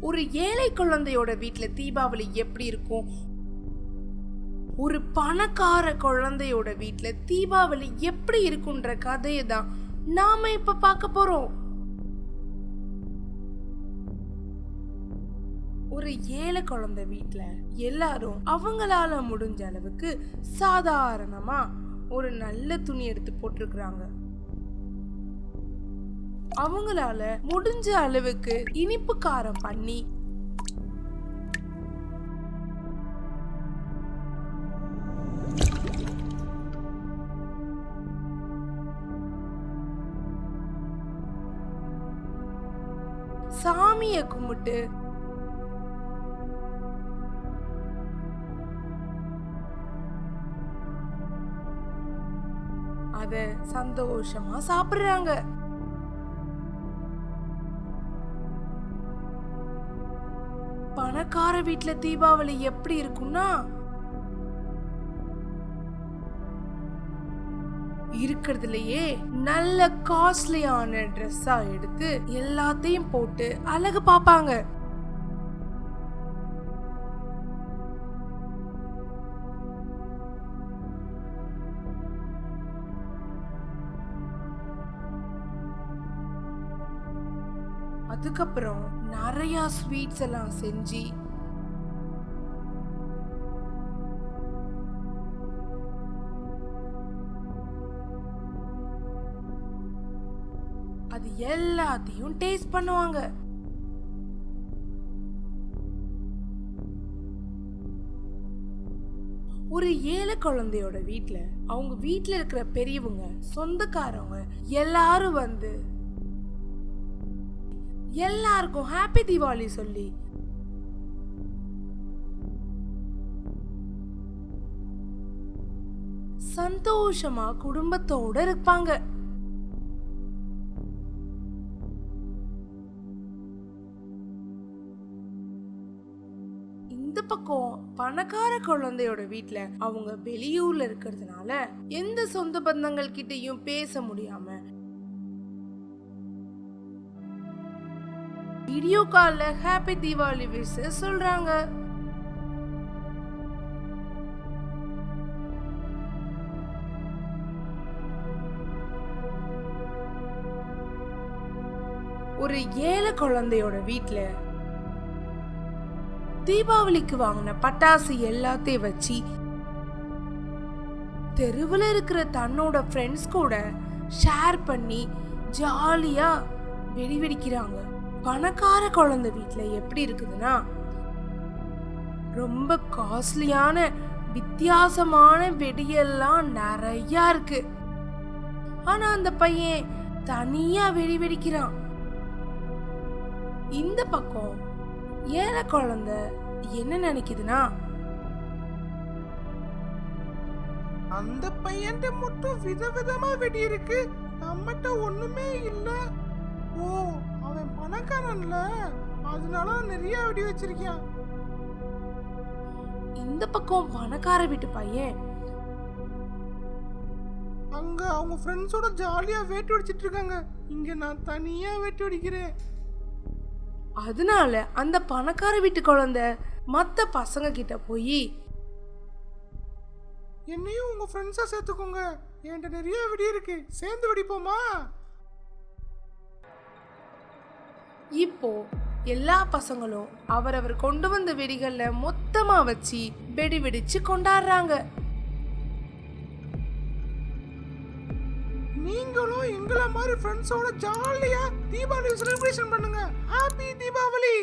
ஒரு ஏழை குழந்தையோட வீட்டுல தீபாவளி எப்படி இருக்கும், ஒரு பணக்கார குழந்தையோட வீட்டுல தீபாவளி எப்படி இருக்குன்ற கதையை தான் நாம இப்ப பார்க்க போறோம். ஒரு ஏழை குழந்தை வீட்டுல எல்லாரும் அவங்களால முடிஞ்ச அளவுக்கு சாதாரணமா ஒரு நல்ல துணி எடுத்து போட்டிருக்கிறாங்க. அவங்களால முடிஞ்ச அளவுக்கு இனிப்பு காரம் பண்ணி சாமிய கும்பிட்டு அத சந்தோஷமா சாப்பிடுறாங்க. பணக்கார வீட்டுல தீபாவளி எப்படி இருக்கும்னா, இருக்கிறதுலயே நல்ல காஸ்ட்லியான ட்ரெஸ்ஸா எடுத்து எல்லாத்தையும் போட்டு அழகு பாப்பாங்க. அதுக்கப்புறம் நிறைய ஸ்வீட்ஸ் எல்லாம் செஞ்சு அது எல்லாத்தையும் டேஸ்ட் பண்ணுவாங்க. ஒரு ஏழை குழந்தையோட வீட்டுல அவங்க வீட்டுல இருக்கிற பெரியவங்க, சொந்தக்காரவங்க எல்லாரும் வந்து எல்லாருக்கும் ஹாப்பி தீபாவளி சொல்லி சந்தோஷமா குடும்பத்தோட இருப்பாங்க. இந்த பக்கம் பணக்கார குழந்தையோட வீட்டுல அவங்க வெளியூர்ல இருக்கிறதுனால எந்த சொந்த பந்தங்கள் கிட்டையும் பேச முடியாம வீடியோ கால்ல ஹாப்பி தீபாவளி விஷ் சொல்றாங்க. ஒரு ஏழை குழந்தையோட வீட்டுல தீபாவளிக்கு வாங்கின பட்டாசு எல்லாத்தையும் வச்சு தெருவில் இருக்கிற தன்னோட ஃப்ரெண்ட்ஸ் கூட ஷேர் பண்ணி ஜாலியா வெடி வெடிக்கிறாங்க. பணக்கார குழந்தை வீட்டுல எப்படி இருக்குதுன்னா, ரொம்ப காஸ்ட்லியான வித்தியாசமான வெடியெல்லாம் நிறைய இருக்கு. ஆனா அந்த பையன் தனியா வெடி வெடிக்கிறான். இந்த பக்கம் ஏழை குழந்தை என்ன நினைக்குதுன்னா, அந்த பையன் மட்டும் விதவிதமா வெடி இருக்கு, நம்மகிட்ட ஒண்ணுமே இல்ல. ஓ, அவன் பணக்காரன்ல, அதனால நிறைய வெடி வச்சிருக்கான். இந்த பக்கம் பணக்கார வீட்டு பையன் அங்க அவங்க ஃப்ரெண்ட்ஸோட ஜாலியா வேட்டு அடிச்சிட்டு இருக்காங்க, இங்க நான் தனியா வேட்டு அடிக்கிறேன். அதனால அந்த பணக்கார வீட்டு குழந்தை மத்த பசங்க கிட்ட போய், என்னையும் உங்க ஃப்ரெண்ட்ஸா சேர்த்துக்கோங்க, என்கிட்ட நிறைய வெடி இருக்கு, சேர்ந்து வெடிப்போமா? இப்போ எல்லா பசங்களும் அவரவர் கொண்டு வந்த வெடிகள்ல மொத்தமா வச்சு வெடி வெடிச்சு கொண்டாடுறாங்க. நீங்களும் எங்கள மாதிரி ஃப்ரெண்ட்ஸோட ஜாலியா தீபாவளி செலிப்ரேஷன் பண்ணுங்க. ஹாப்பி தீபாவளி!